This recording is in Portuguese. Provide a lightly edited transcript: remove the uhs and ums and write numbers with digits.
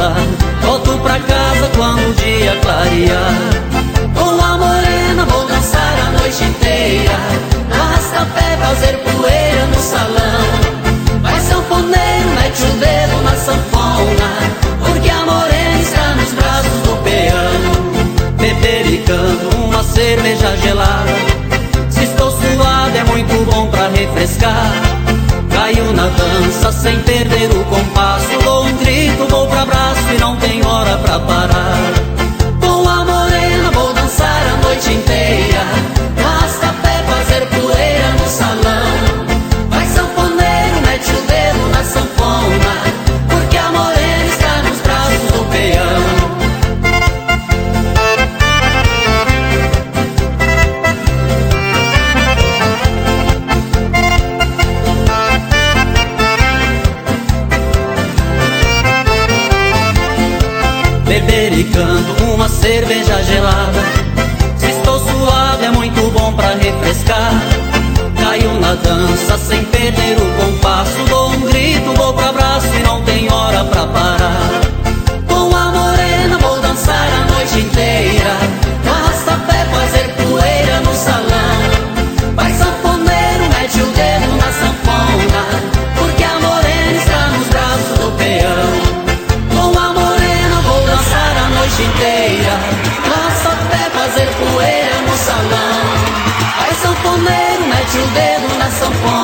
voltar, volto pra casa quando o dia clarear. Com a morena vou dançar a noite inteira, arrasta-pé, fazer poeira no salão. Vai sanfoneiro, mete o dedo na sanfona, porque a morena está nos braços do peão. Bebericando uma cerveja gelada, se estou suado é muito bom pra refrescar. Caio na dança sem perder o compasso, dou um grito, vou pra abraço e não tem hora pra parar. Com a morena vou dançar a noite inteira, arrasta-pé, fazer poeira no salão. Vai sanfoneiro, mete o dedo na sanfona, porque a morena está nos braços do peão. Bebericando uma cerveja gelada, se estou suado é muito bom pra refrescar. Caio na dança sem perder o compasso, dou um grito, vou pra abraço e não tem hora pra parar. Com a morena vou dançar a noite inteira, arrasta-pé, fazer poeira no salão. Vai sanfoneiro, mete o dedo na sanfona, porque a morena está nos braços do peão. Com a morena vou dançar a noite inteira, arrasta-pé, fazer poeira no salão. Vai sanfoneiro, mete o dedo na sanfona,